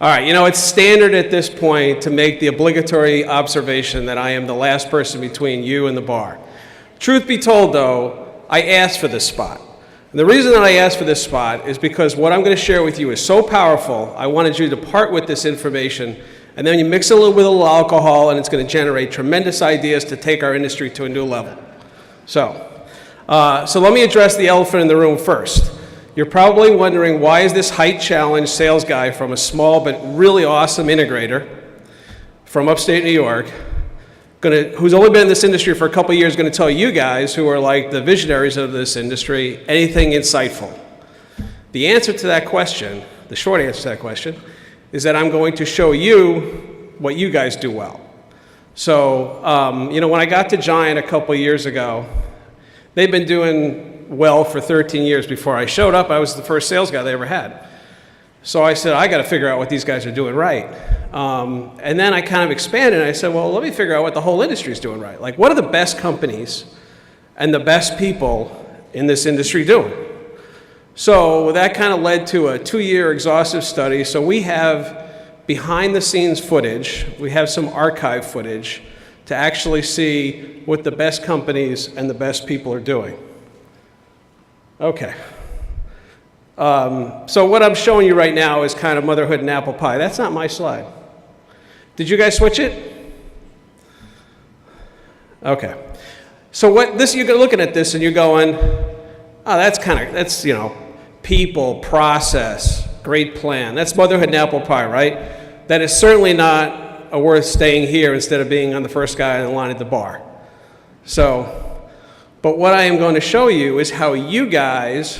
All right, it's standard at this point to make the obligatory observation that I am the last person between you and the bar. Truth be told, though, I asked for this spot. And the reason that I asked for this spot is because what I'm going to share with you is so powerful, I wanted you to part with this information, and then you mix it with a little alcohol, and it's going to generate tremendous ideas to take our industry to a new level. So let me address the elephant in the room first. You're probably wondering, why is this height challenge sales guy from a small but really awesome integrator from upstate New York, who's only been in this industry for a couple of years, going to tell you guys, who are like the visionaries of this industry, anything insightful? The answer to that question, the short answer to that question, is that I'm going to show you what you guys do well. So, when I got to Giant a couple of years ago, they've been doing well for 13 years. Before I showed up, I was the first sales guy they ever had. So I said, I got to figure out what these guys are doing right. And then I kind of expanded, and I said, well, let me figure out what the whole industry is doing right. Like, what are the best companies and the best people in this industry doing? So that kind of led to a 2-year exhaustive study. So we have behind-the-scenes footage. We have some archive footage to actually see what the best companies and the best people are doing. Okay. So what I'm showing you right now is kind of Motherhood and Apple Pie. That's not my slide. Did you guys switch it? Okay. So you're looking at this and you're going, oh, that's people, process, great plan. That's Motherhood and Apple Pie, right? That is certainly not worth staying here instead of being on the first guy in the line at the bar. But what I am going to show you is how you guys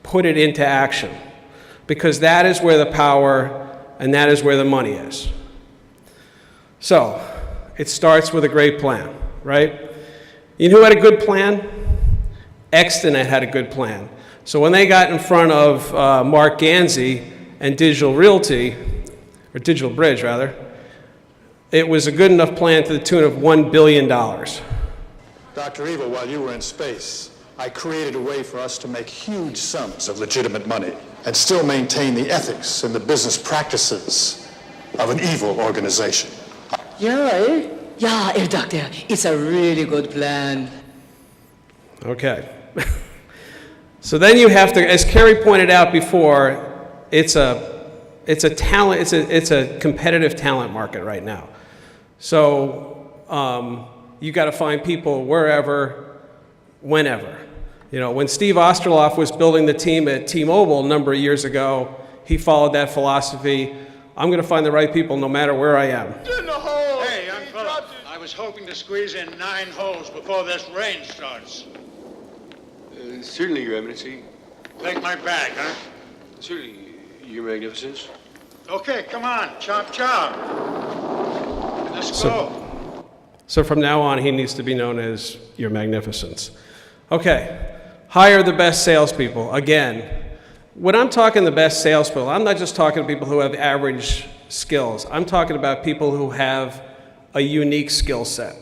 put it into action, because that is where the power and that is where the money is. So it starts with a great plan, right? You know who had a good plan? Extenet had a good plan. So when they got in front of Mark Gansey and Digital Realty, or Digital Bridge rather, it was a good enough plan to the tune of $1 billion. Dr. Eva, while you were in space, I created a way for us to make huge sums of legitimate money and still maintain the ethics and the business practices of an evil organization. Yeah, Doctor, it's a really good plan. Okay. So then you have to, as Kerry pointed out before, it's a competitive talent market right now. So you got to find people wherever, whenever. When Steve Osterloff was building the team at T-Mobile a number of years ago, he followed that philosophy. I'm going to find the right people no matter where I am. In the hole! Hey, young fellow, I was hoping to squeeze in 9 holes before this rain starts. Certainly, Your Eminency. Take my bag, huh? Certainly, Your Magnificence. Okay, come on, chop chop. Let's go. So from now on, he needs to be known as Your Magnificence. Okay, hire the best salespeople. Again, when I'm talking the best salespeople, I'm not just talking to people who have average skills. I'm talking about people who have a unique skill set.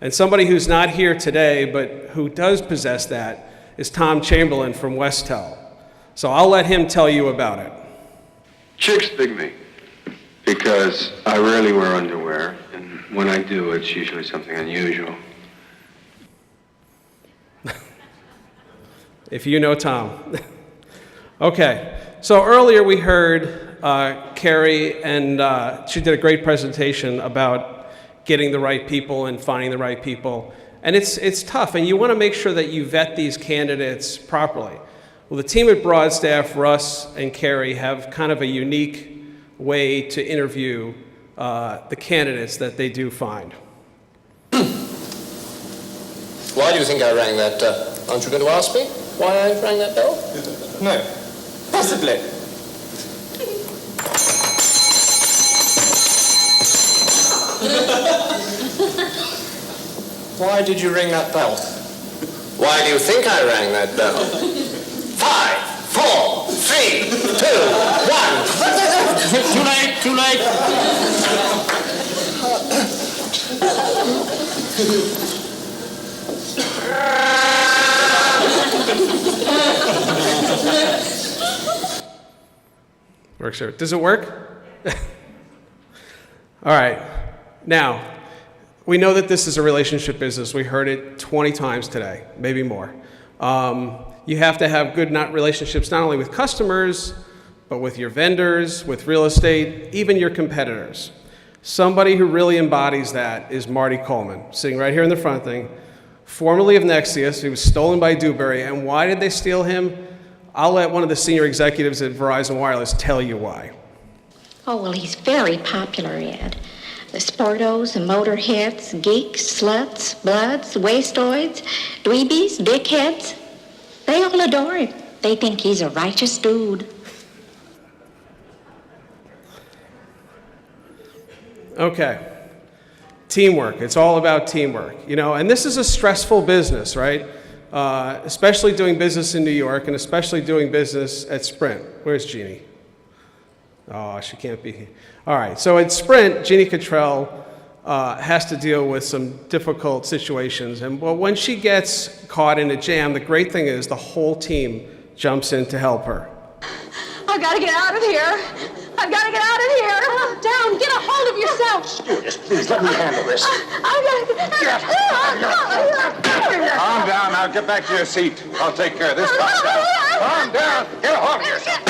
And somebody who's not here today, but who does possess that, is Tom Chamberlain from Westel. So I'll let him tell you about it. Chicks dig me because I rarely wear underwear, and when I do, it's usually something unusual. If you know Tom. Okay, so earlier we heard Carrie, and she did a great presentation about getting the right people and finding the right people. And it's tough, and you want to make sure that you vet these candidates properly. Well, the team at Broadstaff, Russ and Carrie, have kind of a unique way to interview the candidates that they do find. Why do you think I rang that? Aren't you going to ask me why I rang that bell? No. Possibly. Why did you ring that bell? Why do you think I rang that bell? 5, 4, 3, 2, 1. Too late. Works here. Does it work? All right. Now, we know that this is a relationship business. We heard it 20 times today, maybe more. You have to have good relationships not only with customers, but with your vendors, with real estate, even your competitors. Somebody who really embodies that is Marty Coleman, sitting right here in the front thing, formerly of Nexius. He was stolen by Dewberry. And why did they steal him? I'll let one of the senior executives at Verizon Wireless tell you why. Oh, well, he's very popular, Ed. The sportos, the motorheads, geeks, sluts, bloods, wastoids, dweebies, dickheads, they all adore him. They think he's a righteous dude. Okay. Teamwork. It's all about teamwork. And this is a stressful business, right? Especially doing business in New York and especially doing business at Sprint. Where's Jeannie? Oh, she can't be here. All right. So at Sprint, Jeannie Cottrell has to deal with some difficult situations. And when she gets caught in a jam, the great thing is the whole team jumps in to help her. I've got to get out of here. I've got to get out of here. Down. Get a hold of yourself. Stewardess, please let me handle this. I've got to get Calm down. Now get back to your seat. I'll take care of this. Calm down. Calm down. Get a hold of yourself.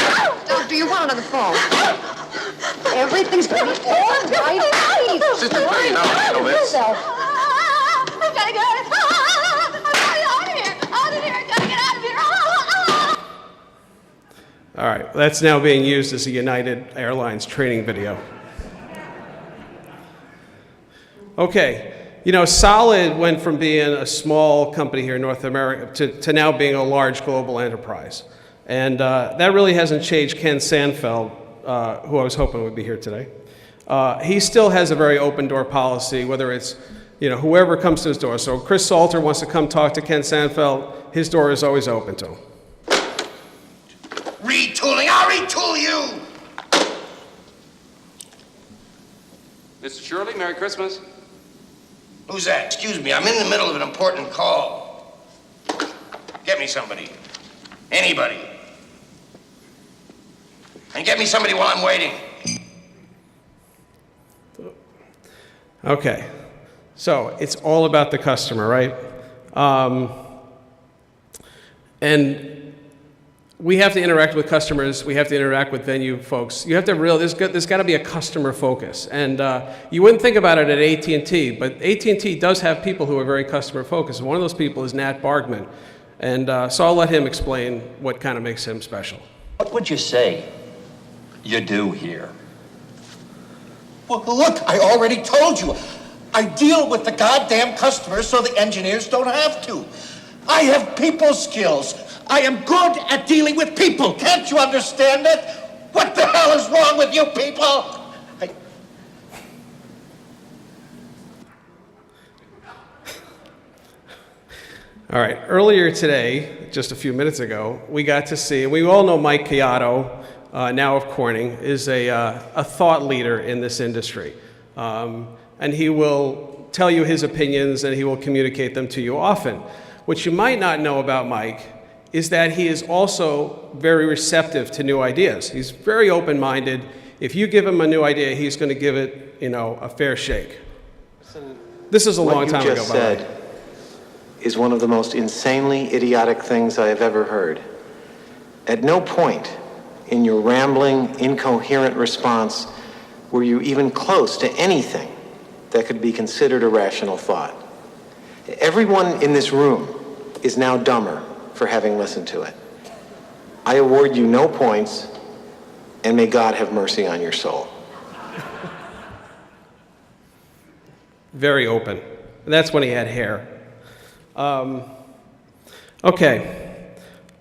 Doctor, you want another phone? Everything's going to be all right. Please. Sister, please, now handle this. I've got to get out of here. I've got to get out of here. Out of here. I've got to get out of here. All right, that's now being used as a United Airlines training video. Okay, Solid went from being a small company here in North America to now being a large global enterprise. And that really hasn't changed Ken Sandfeld, who I was hoping would be here today. He still has a very open door policy, whether it's whoever comes to his door. So Chris Salter wants to come talk to Ken Sandfeld, his door is always open to him. Retooling, I'll retool you! Mr. Shirley, Merry Christmas. Who's that? Excuse me, I'm in the middle of an important call. Get me somebody. Anybody. And get me somebody while I'm waiting. Okay, so it's all about the customer, right? And we have to interact with customers. We have to interact with venue folks. You have to there's got to be a customer focus. And you wouldn't think about it at AT&T, but AT&T does have people who are very customer focused. And one of those people is Nat Bargman. And so I'll let him explain what kind of makes him special. What would you say you do here? Well, look, I already told you. I deal with the goddamn customers so the engineers don't have to. I have people skills. I am good at dealing with people. Can't you understand that? What the hell is wrong with you people? All right, earlier today, just a few minutes ago, we got to see, and we all know Mike Keota, now of Corning, is a thought leader in this industry. And he will tell you his opinions and he will communicate them to you often. What you might not know about Mike is that he is also very receptive to new ideas. He's very open-minded. If you give him a new idea, he's going to give it, a fair shake. This is a long time ago, by the way. What you just said is one of the most insanely idiotic things I have ever heard. At no point in your rambling, incoherent response were you even close to anything that could be considered a rational thought. Everyone in this room is now dumber for having listened to it. I award you no points, and may God have mercy on your soul. Very open. And that's when he had hair. Okay.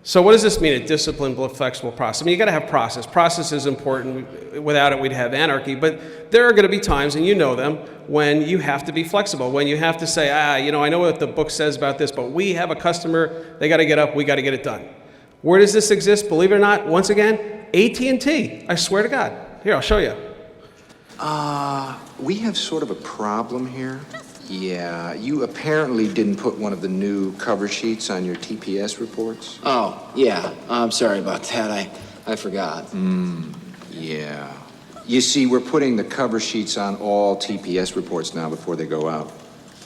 So what does this mean, a disciplined, flexible process? I mean, you got to have process. Process is important. Without it, we'd have anarchy. But there are going to be times, and you know them, when you have to be flexible, when you have to say, I know what the book says about this, but we have a customer, they got to get up, we got to get it done. Where does this exist? Believe it or not, once again, AT&T. I swear to God. Here, I'll show you. We have sort of a problem here. Yeah, you apparently didn't put one of the new cover sheets on your TPS reports. Oh, yeah. I'm sorry about that. I forgot. Yeah. You see, we're putting the cover sheets on all TPS reports now before they go out.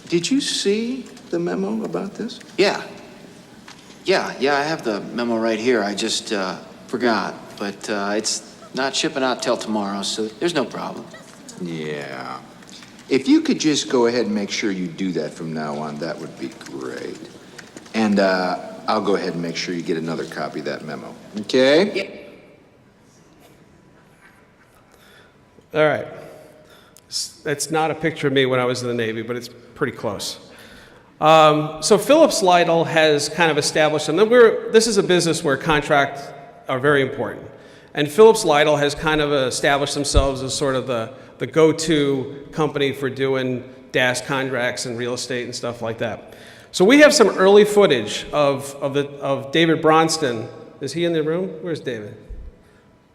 Did you see the memo about this? Yeah, I have the memo right here. I just forgot. But it's not shipping out till tomorrow, so there's no problem. Yeah. If you could just go ahead and make sure you do that from now on, that would be great. And I'll go ahead and make sure you get another copy of that memo. Okay? Yeah. All right. That's not a picture of me when I was in the Navy, but it's pretty close. So Phillips Lytle has kind of established, and this is a business where contracts are very important. And Phillips Lytle has kind of established themselves as sort of the go-to company for doing DAS contracts and real estate and stuff like that. So we have some early footage of David Bronston. Is he in the room? Where's David?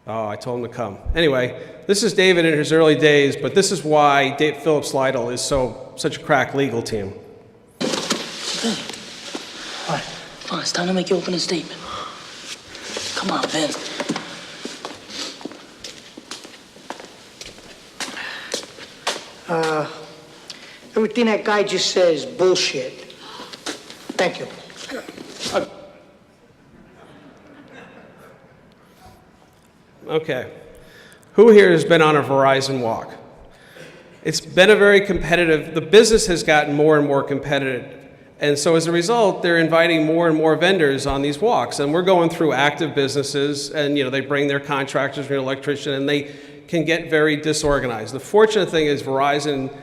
Oh, I told him to come. Anyway, this is David in his early days, but this is why Phillips Lytle is such a crack legal team. Ben. All right, fine. It's time to make your opening statement. Come on, Ben. Everything that guy just said is bullshit. Thank you. Okay. Who here has been on a Verizon Walk? It's been a very competitive, the business has gotten more and more competitive. And so as a result, they're inviting more and more vendors on these walks. And we're going through active businesses and they bring their contractors and electrician and they can get very disorganized. The fortunate thing is Verizon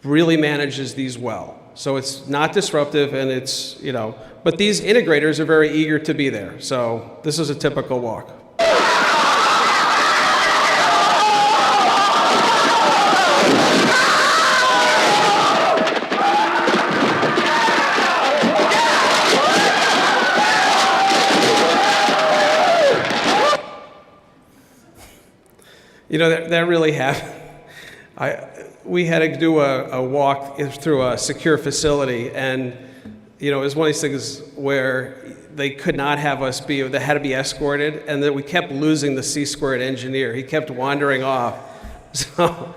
really manages these well. So it's not disruptive and it's, but these integrators are very eager to be there. So this is a typical walk. That really happened. We had to do a walk through a secure facility, and it was one of these things where they could not have us be, they had to be escorted, and that we kept losing the C-squared engineer. He kept wandering off. So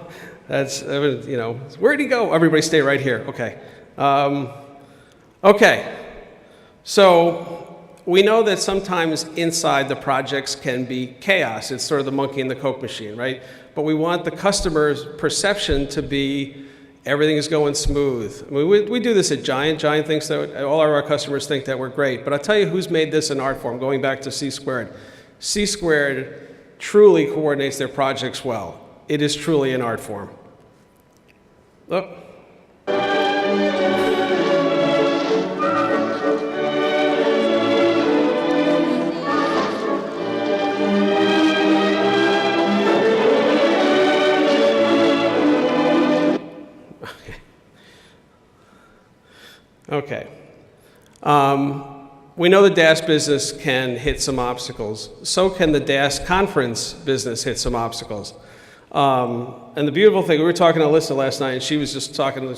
that's, where'd he go? Everybody stay right here. Okay. Okay. So we know that sometimes inside the projects can be chaos. It's sort of the monkey in the Coke machine, right? But we want the customer's perception to be everything is going smooth. I mean, we do this at Giant. Giant thinks that all of our customers think that we're great. But I'll tell you who's made this an art form, going back to C-squared. C-squared truly coordinates their projects well. It is truly an art form. Oh. Okay. We know the DAS business can hit some obstacles. So can the DAS conference business hit some obstacles. And the beautiful thing, we were talking to Alyssa last night, and she was just talking,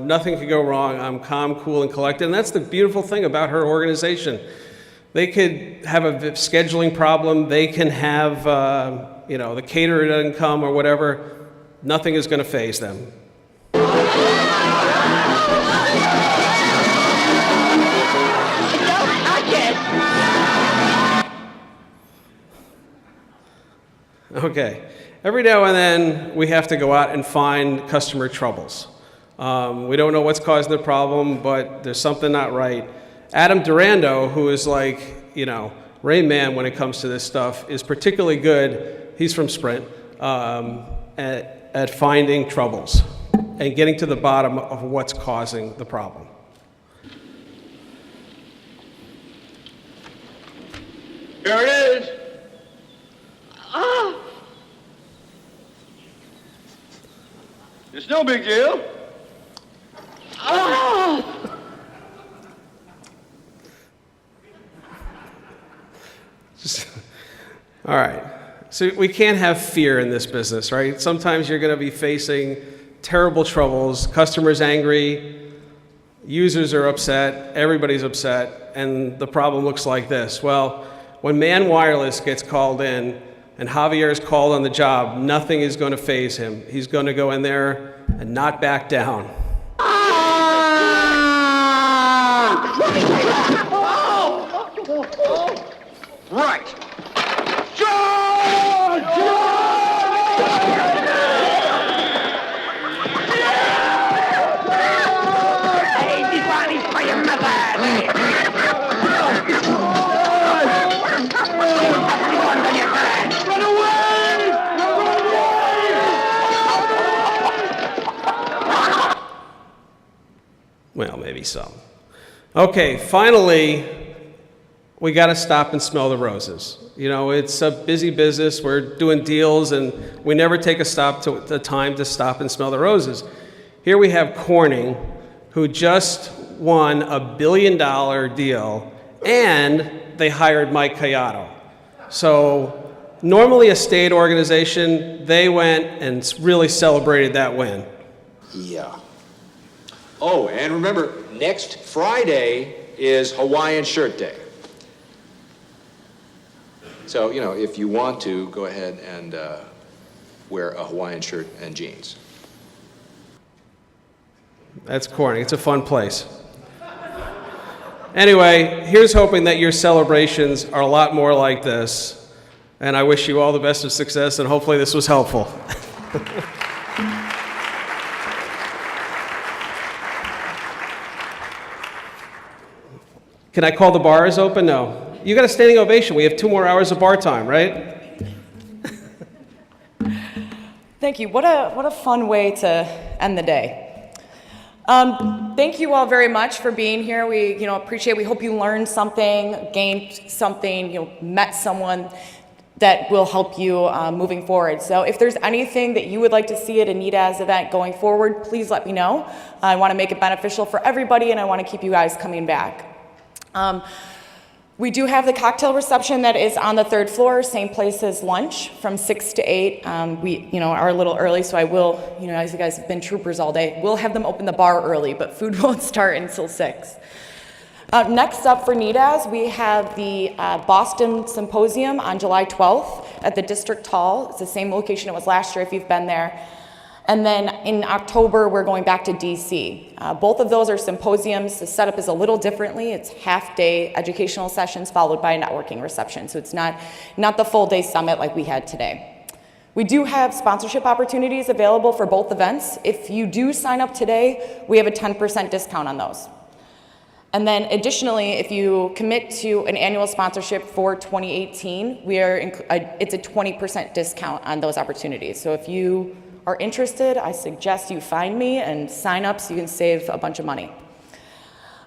nothing could go wrong. I'm calm, cool, and collected. And that's the beautiful thing about her organization. They could have a scheduling problem. They can have, the caterer doesn't come or whatever. Nothing is going to faze them. Okay. Every now and then, we have to go out and find customer troubles. We don't know what's causing the problem, but there's something not right. Adam Durando, who is like, Rain Man when it comes to this stuff, is particularly good, he's from Sprint, at finding troubles and getting to the bottom of what's causing the problem. Here it is. Oh. It's no big deal. Oh. All right. So we can't have fear in this business, right? Sometimes you're going to be facing terrible troubles, customers angry, users are upset, everybody's upset, and the problem looks like this. Well, when Man Wireless gets called in, and Javier is called on the job, nothing is going to faze him. He's going to go in there and not back down. Right. Well, maybe some. Okay, finally, we got to stop and smell the roses. You know, it's a busy business. We're doing deals, and we never take the time to stop and smell the roses. Here we have Corning, who just won a $1 billion deal, and they hired Mike Keota. So normally a state organization, they went and really celebrated that win. Yeah. Oh, and remember, next Friday is Hawaiian Shirt Day. So, you know, if you want to, go ahead and wear a Hawaiian shirt and jeans. That's Corning. It's a fun place. Anyway, here's hoping that your celebrations are a lot more like this. And I wish you all the best of success, and hopefully this was helpful. Can I call the bars open? No. You got a standing ovation. We have 2 more hours of bar time, right? Thank you. What a fun way to end the day. Thank you all very much for being here. We appreciate it. We hope you learned something, gained something, met someone that will help you moving forward. So if there's anything that you would like to see at a NEDAS event going forward, please let me know. I want to make it beneficial for everybody, and I want to keep you guys coming back. We do have the cocktail reception that is on the 3rd floor, same place as lunch from 6 to 8. We are a little early, so I will, as you guys have been troopers all day, we'll have them open the bar early, but food won't start until 6. Next up for NEDAS, we have the Boston Symposium on July 12th at the District Hall. It's the same location it was last year if you've been there. And then in October, we're going back to DC. Both of those are symposiums. The setup is a little differently. It's half-day educational sessions followed by a networking reception. So it's not the full-day summit like we had today. We do have sponsorship opportunities available for both events. If you do sign up today, we have a 10% discount on those. And then additionally, if you commit to an annual sponsorship for 2018, it's a 20% discount on those opportunities. So if you are interested, I suggest you find me and sign up so you can save a bunch of money.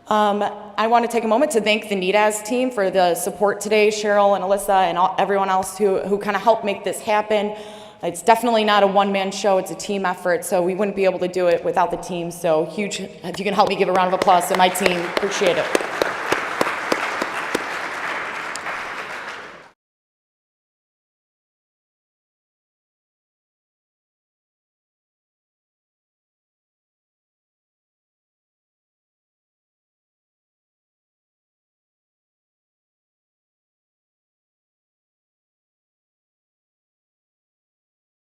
I want to take a moment to thank the NEDAS team for the support today, Cheryl and Alyssa and everyone else who kind of helped make this happen. It's definitely not a one-man show, it's a team effort, so we wouldn't be able to do it without the team. So huge, if you can help me give a round of applause to my team, appreciate it.